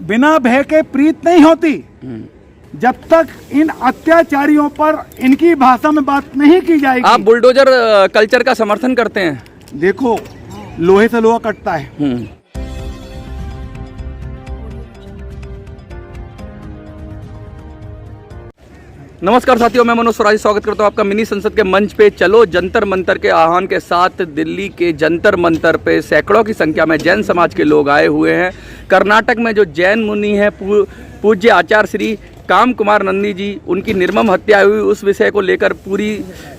बिना भय के प्रीत नहीं होती। जब तक इन अत्याचारियों पर इनकी भाषा में बात नहीं की जाएगी। आप बुलडोजर कल्चर का समर्थन करते हैं? देखो, लोहे से लोहा कटता है। नमस्कार साथियों, मैं मनोज स्वराज स्वागत करता हूं आपका मिनी संसद के मंच पे। चलो जंतर मंतर के आह्वान के साथ दिल्ली के जंतर मंतर पे सैकड़ों की संख्या में जैन समाज के लोग आए हुए हैं। कर्नाटक में जो जैन मुनि हैं, पूज्य आचार्य श्री काम कुमार नंदी जी, उनकी निर्मम हत्या हुई, उस विषय को लेकर पूरी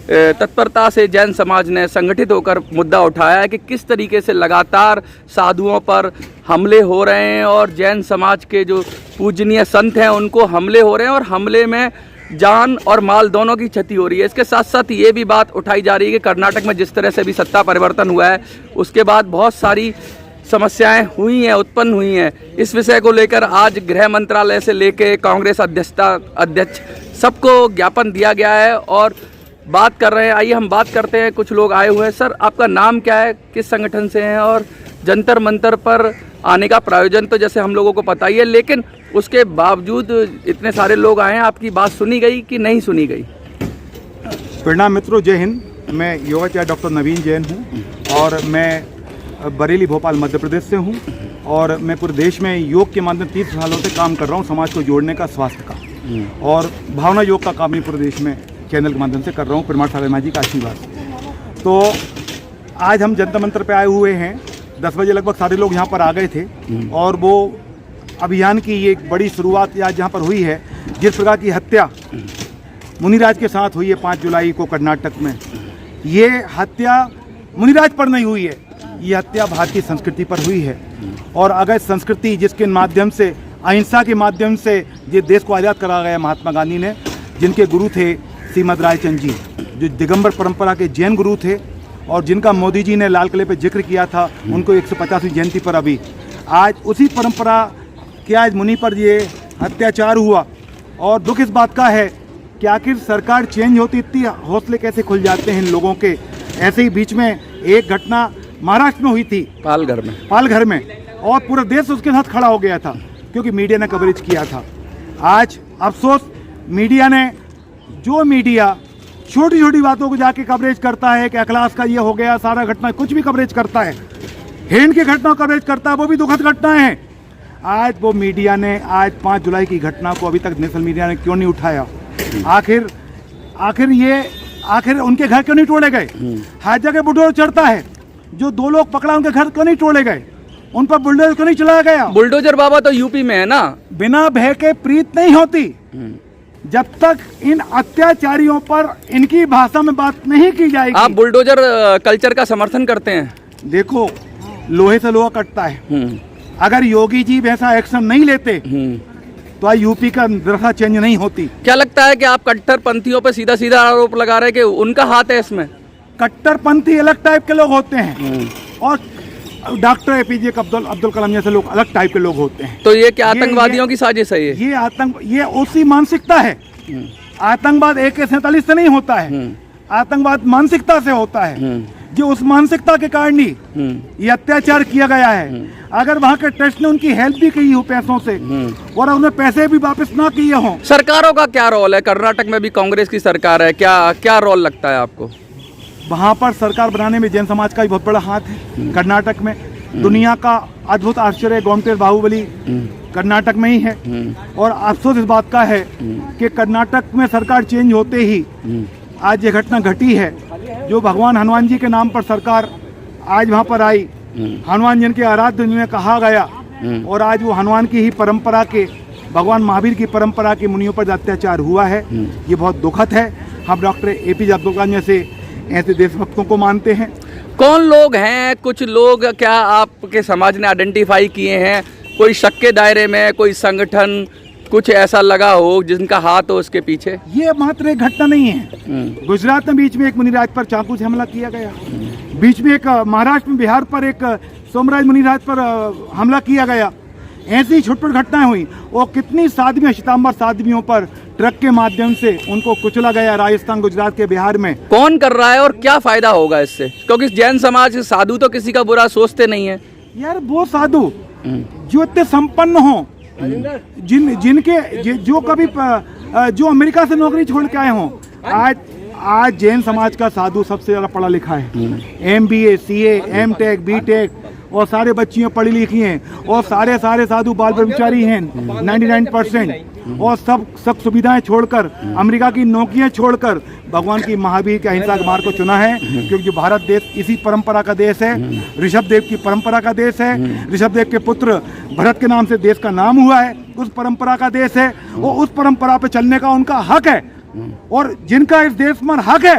तत्परता से जैन समाज ने संगठित होकर मुद्दा उठाया है कि किस तरीके से लगातार साधुओं पर हमले हो रहे हैं और जैन समाज के जो पूजनीय संत हैं उनको हमले हो रहे हैं और हमले में जान और माल दोनों की क्षति हो रही है। इसके साथ साथ ये भी बात उठाई जा रही है कि कर्नाटक में जिस तरह से भी सत्ता परिवर्तन हुआ है उसके बाद बहुत सारी समस्याएं हुई हैं, उत्पन्न हुई हैं। इस विषय को लेकर आज गृह मंत्रालय से लेकर कांग्रेस अध्यक्ष सबको ज्ञापन दिया गया है और बात कर रहे हैं। आइए हम बात करते हैं, कुछ लोग आए हुए हैं। सर, आपका नाम क्या है, किस संगठन से हैं और जंतर मंतर पर आने का प्रायोजन तो जैसे हम लोगों को पता ही है, लेकिन उसके बावजूद इतने सारे लोग आए हैं, आपकी बात सुनी गई कि नहीं सुनी गई? प्रणाम मित्रों, जय हिंद। मैं योगाचार्य डॉक्टर नवीन जैन हूँ और मैं बरेली भोपाल मध्य प्रदेश से हूँ और मैं पूरे देश में योग के माध्यम 30 सालों से काम कर रहा हूँ, समाज को जोड़ने का, स्वास्थ्य का और भावना योग का काम भी पूरे देश में चैनल के माध्यम से कर रहा हूँ, परमार्थ सागर जी का आशीर्वाद। तो आज हम जंतर मंतर पे आए हुए हैं। 10 बजे लगभग सारे लोग यहाँ पर आ गए थे और वो अभियान की ये एक बड़ी शुरुआत आज यहाँ पर हुई है। जिस प्रकार की हत्या मुनिराज के साथ हुई है 5 जुलाई को कर्नाटक में, ये हत्या मुनिराज पर नहीं हुई है, ये हत्या भारतीय संस्कृति पर हुई है। और अगर संस्कृति जिसके माध्यम से, अहिंसा के माध्यम से ये देश को आज़ाद करा गया महात्मा गांधी ने, जिनके गुरु थे श्रीमद रायचंद जी, जो दिगंबर परंपरा के जैन गुरु थे और जिनका मोदी जी ने लाल किले पे जिक्र किया था, उनको 150वीं जयंती पर अभी आज उसी परंपरा कि आज मुनि पर ये अत्याचार हुआ। और दुख इस बात का है कि आखिर सरकार चेंज होती, इतनी हौसले कैसे खुल जाते हैं इन लोगों के। ऐसे ही बीच में एक घटना महाराष्ट्र में हुई थी, पालघर में, और पूरा देश उसके साथ खड़ा हो गया था क्योंकि मीडिया ने कवरेज किया था। आज अफसोस मीडिया ने, जो मीडिया छोटी छोटी बातों को जाके कवरेज करता है कि अखलास का ये हो गया, सारा घटना कुछ भी कवरेज करता है, हेन की घटना कवरेज करता है, वो भी दुखद घटनाएं हैं। आज वो मीडिया ने आज 5 जुलाई की घटना को अभी तक नेशनल मीडिया ने क्यों नहीं उठाया? आखिर उनके घर क्यों नहीं तोड़े गए? हर जगह बुलडोजर चढ़ता है, जो 2 लोग पकड़ा उनके घर क्यों नहीं तोड़े गए? उन पर बुलडोजर क्यों नहीं चलाया गया? बुलडोजर बाबा तो यूपी में है ना। बिना भय के प्रीत नहीं होती। जब तक इन अत्याचारियों पर इनकी भाषा में बात नहीं की जाएगी। आप बुलडोजर कल्चर का समर्थन करते हैं? देखो, लोहे से लोहा कटता है। अगर योगी जी वैसा एक्शन नहीं लेते तो आज यूपी का दशा चेंज नहीं होती। क्या लगता है कि आप कट्टरपंथियों पर सीधा सीधा आरोप लगा रहे हैं कि उनका हाथ है इसमें? कट्टरपंथी अलग टाइप के लोग होते हैं और डॉक्टर एपीजे अब्दुल कलाम जैसे लोग अलग टाइप के लोग होते हैं। तो ये क्या आतंकवादियों की साजिश है? ये उसी मानसिकता है। आतंकवाद AK-47 से नहीं होता है, आतंकवाद मानसिकता से होता है। जो उस मानसिकता के कारण ही ये अत्याचार किया गया है। अगर वहाँ के ट्रस्ट ने उनकी हेल्प भी की हो पैसों से और उन्हें पैसे भी वापस ना किए हों। सरकारों का क्या रोल है? कर्नाटक में भी कांग्रेस की सरकार है, क्या रोल लगता है आपको? वहाँ पर सरकार बनाने में जैन समाज का भी बहुत बड़ा हाथ है। कर्नाटक में दुनिया का अद्भुत आश्चर्य गोमटेर बाहुबली कर्नाटक में ही है। और अफसोस इस बात का है कि कर्नाटक में सरकार चेंज होते ही आज ये घटना घटी है। जो भगवान हनुमान जी के नाम पर सरकार आज वहाँ पर आई, हनुमान जी के आराध्य में कहा गया और आज वो हनुमान की ही परंपरा के, भगवान महावीर की परंपरा के मुनियों पर अत्याचार हुआ है। ये बहुत दुखद है। हम डॉक्टर APJ अब्दुल कलाम जैसे ऐसे देशभक्तों को मानते हैं। कौन लोग हैं? कुछ लोग क्या आपके समाज ने आइडेंटिफाई किए हैं? कोई शक के दायरे में कोई संगठन कुछ ऐसा लगा हो जिनका हाथ हो उसके पीछे? ये मात्र एक घटना नहीं है। गुजरात में बीच में एक मुनिराज पर चाकू से हमला किया गया, बीच में एक महाराष्ट्र में, बिहार पर एक सोमराज मुनिराज पर हमला किया गया। ऐसी छोटी घटनाएं हुई और कितनी साध्वी, श्वेतांबर साध्वियों पर ट्रक के माध्यम से उनको कुचला गया राजस्थान, गुजरात के, बिहार में। कौन कर रहा है और क्या फायदा होगा इससे? क्योंकि जैन समाज साधु तो किसी का बुरा सोचते नहीं है। यार वो साधु जो इतने संपन्न हो जो कभी जो अमेरिका से नौकरी छोड़ के आए हों, आज जैन समाज का साधु सबसे ज़्यादा पढ़ा लिखा है। MBA, CA, M.Tech, B.Tech और सारे बच्चियाँ पढ़ी लिखी हैं और सारे साधु बाल ब्रह्मचारी हैं 99%। और सब सुविधाएं छोड़कर, अमेरिका की नौकरियां छोड़कर भगवान की महावीर के अहिंसा के मार्ग को चुना है, क्योंकि जो भारत देश इसी परंपरा का देश है, ऋषभ देव की परंपरा का देश है। ऋषभ देव के पुत्र भरत के नाम से देश का नाम हुआ है, उस परंपरा का देश है और उस परंपरा पे चलने का उनका हक है। और जिनका इस देश में हक है,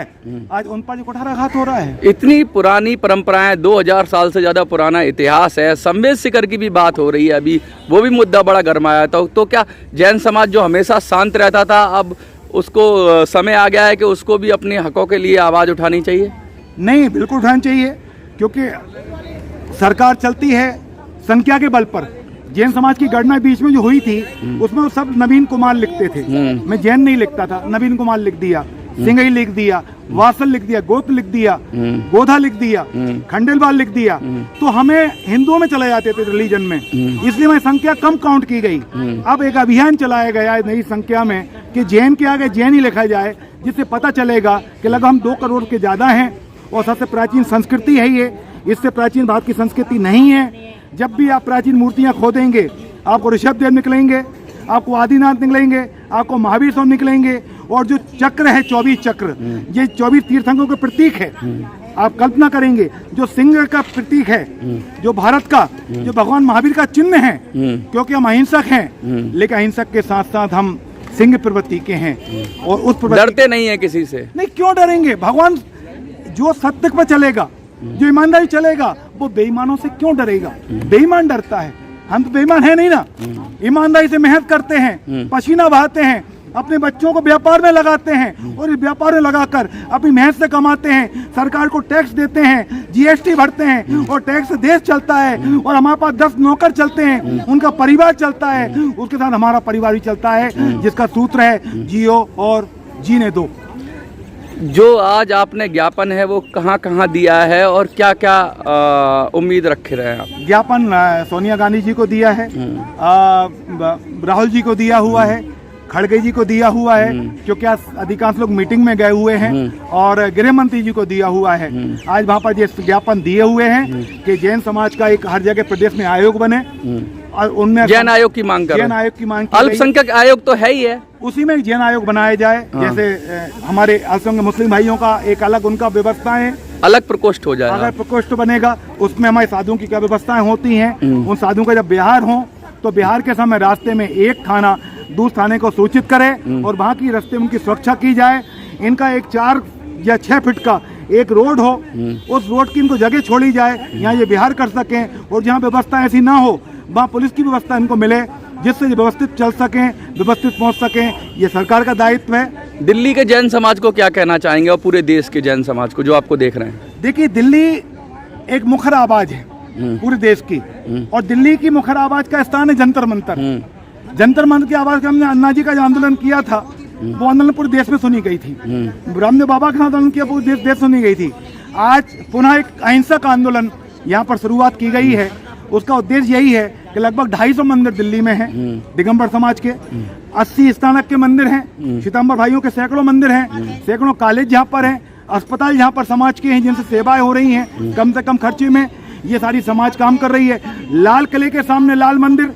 आज उन पर कुठाराघात हो रहा है। इतनी पुरानी परंपराएं, 2000 साल से ज्यादा पुराना इतिहास है। संवेद शिखर की भी बात हो रही है अभी, वो भी मुद्दा बड़ा गरमाया था। तो क्या जैन समाज जो हमेशा शांत रहता था, अब उसको समय आ गया है कि उसको भी अपने हकों के लिए आवाज उठानी चाहिए? नहीं, बिल्कुल उठानी चाहिए, क्योंकि सरकार चलती है संख्या के बल पर। जैन समाज की गणना बीच में जो हुई थी, उसमें वो सब नवीन कुमार लिखते थे। मैं जैन नहीं लिखता था, नवीन कुमार लिख दिया, सिंघई लिख दिया, वासल लिख दिया, गोप लिख दिया, गोधा लिख दिया, खंडेलवाल लिख दिया। तो हमें हिंदुओं में चले जाते थे रिलीजन में, इसलिए हमारी संख्या कम काउंट की गई। अब एक अभियान चलाया गया है नई संख्या में कि जैन के आगे जैन ही लिखा जाए, जिससे पता चलेगा कि लगभग हम 2 करोड़ के ज्यादा हैं और सबसे प्राचीन संस्कृति है ये। इससे प्राचीन भारत की संस्कृति नहीं है। जब भी आप प्राचीन मूर्तियां खोदेंगे, आपको ऋषभ देव निकलेंगे, आपको आदिनाथ निकलेंगे, आपको महावीर स्वामी निकलेंगे। और जो चक्र है 24 चक्र, ये 24 तीर्थंकरों के प्रतीक है। आप कल्पना करेंगे, जो सिंह का प्रतीक है, जो भारत का, जो भगवान महावीर का चिन्ह है, क्योंकि हम अहिंसक हैं, लेकिन अहिंसक के साथ साथ हम सिंह प्रवृत्ति के हैं। और उस डरते नहीं है किसी से। नहीं, क्यों डरेंगे? भगवान जो सत्य पर चलेगा, जो ईमानदारी चलेगा, वो बेईमानों से क्यों डरेगा? बेईमान डरता है, हम तो बेईमान है नहीं ना। ईमानदारी से मेहनत करते हैं, पसीना बहाते हैं, अपने बच्चों को व्यापार में लगाते हैं और इस व्यापार में लगाकर अपनी मेहनत से कमाते हैं, सरकार को टैक्स देते हैं, GST भरते हैं और टैक्स से देश चलता है। और हमारे पास 10 नौकर चलते हैं, उनका परिवार चलता है, उसके साथ हमारा परिवार भी चलता है, जिसका सूत्र है जियो और जीने दो। जो आज आपने ज्ञापन है वो कहाँ दिया है और क्या क्या उम्मीद रखे रहे हैं आप? ज्ञापन सोनिया गांधी जी को दिया है, राहुल जी को दिया हुआ है, खड़गे जी को दिया हुआ है, क्योंकि आज अधिकांश लोग मीटिंग में गए हुए हैं, और गृह मंत्री जी को दिया हुआ है। आज वहाँ पर ये ज्ञापन दिए हुए हैं कि जैन समाज का एक हर जगह प्रदेश में आयोग बने और उनमें जैन आयोग की मांग कर, जैन आयोग की मांग, अल्पसंख्यक आयोग तो है ही है, उसी में जैन आयोग बनाया जाए। जैसे हमारे अल्पसंख्यक मुस्लिम भाइयों का एक अलग उनका व्यवस्था है, अलग प्रकोष्ठ हो जाए। अगर प्रकोष्ठ बनेगा, उसमें हमारे साधुओं की क्या व्यवस्थाएं होती हैं, उन साधुओं का जब बिहार हो तो बिहार के समय रास्ते में एक थाना दूसरे थाने को सूचित करे और वहाँ की रास्ते उनकी सुरक्षा की जाए। इनका एक 4 या 6 फीट का एक रोड हो, उस रोड की इनको जगह छोड़ी जाए, यहाँ ये बिहार कर सकें। और जहाँ व्यवस्था ऐसी ना हो, वहाँ पुलिस की व्यवस्था इनको मिले, जिससे व्यवस्थित चल सकें, व्यवस्थित पहुँच सकें। ये सरकार का दायित्व है। दिल्ली के जैन समाज को क्या कहना चाहेंगे और पूरे देश के जैन समाज को जो आपको देख रहे हैं? देखिए, दिल्ली एक मुखर आवाज है पूरे देश की, और दिल्ली की मुखर आवाज का स्थान है जंतर मंतर। जंतर मंतर की आवाज हमने अन्ना जी का जो आंदोलन किया था, वो आंदोलन पूरे देश में सुनी गई थी। रामदेव बाबा का आंदोलन किया, पूरे देश सुनी गई थी। आज पुनः एक अहिंसक आंदोलन यहाँ पर शुरुआत की गई है। उसका उद्देश्य यही है कि लगभग 250 मंदिर दिल्ली में हैं, दिगंबर समाज के 80 स्थानक के मंदिर हैं, श्वेतांबर भाइयों के सैकड़ों मंदिर हैं, सैकड़ों कॉलेज यहाँ पर हैं, अस्पताल यहाँ पर समाज के हैं, जिनसे सेवाएं हो रही हैं कम से कम खर्चे में। ये सारी समाज काम कर रही है। लाल किले के सामने लाल मंदिर,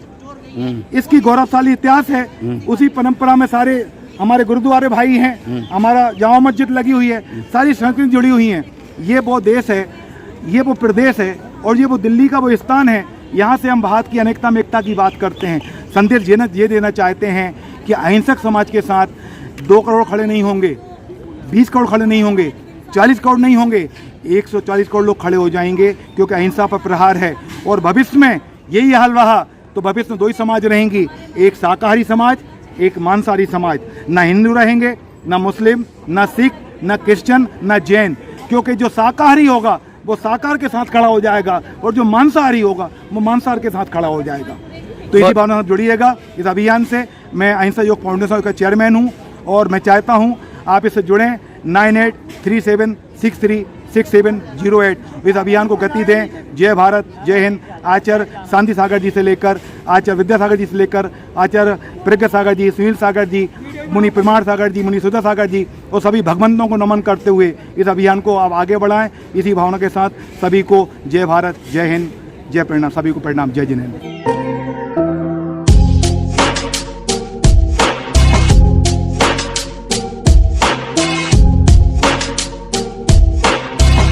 इसकी गौरवशाली इतिहास है। उसी परंपरा में सारे हमारे गुरुद्वारे भाई हैं, हमारा जामा मस्जिद लगी हुई है, सारी संस्कृति जुड़ी हुई हैं। ये वो देश है, ये वो प्रदेश है, और ये वो दिल्ली का वो स्थान है। यहाँ से हम भारत की अनेकता में एकता की बात करते हैं। संदेश ये देना चाहते हैं कि अहिंसक समाज के साथ 2 करोड़ खड़े नहीं होंगे, 20 करोड़ खड़े नहीं होंगे, 40 करोड़ नहीं होंगे, 140 करोड़ लोग खड़े हो जाएंगे, क्योंकि अहिंसा पर प्रहार है। और भविष्य में यही हाल रहा तो भविष्य में 2 ही समाज रहेंगी, एक शाकाहारी समाज, एक मांसाहारी समाज। ना हिंदू रहेंगे, ना मुस्लिम, ना सिख, ना क्रिश्चियन, ना जैन, क्योंकि जो शाकाहारी होगा वो शाकाहार के साथ खड़ा हो जाएगा, और जो मांसाहारी होगा वो मांसाहार के साथ खड़ा हो जाएगा। तो इसी भावना से जुड़िएगा इस अभियान से। मैं अहिंसा योग फाउंडेशन का चेयरमैन हूँ, और मैं चाहता हूँ आप इससे जुड़ें। 983763 6708। इस अभियान को गति दें। जय भारत, जय हिंद। आचार्य शांति सागर जी से लेकर आचार्य विद्यासागर जी से लेकर आचार्य प्रज्ञा सागर जी, सुनील सागर जी, मुनि प्रमाण सागर जी, मुनि सुधा सागर जी और सभी भगवंतों को नमन करते हुए इस अभियान को आप आगे बढ़ाएं। इसी भावना के साथ सभी को जय भारत, जय हिंद, जय प्रणाम, सभी को प्रणाम, जय जिनेन्द्र।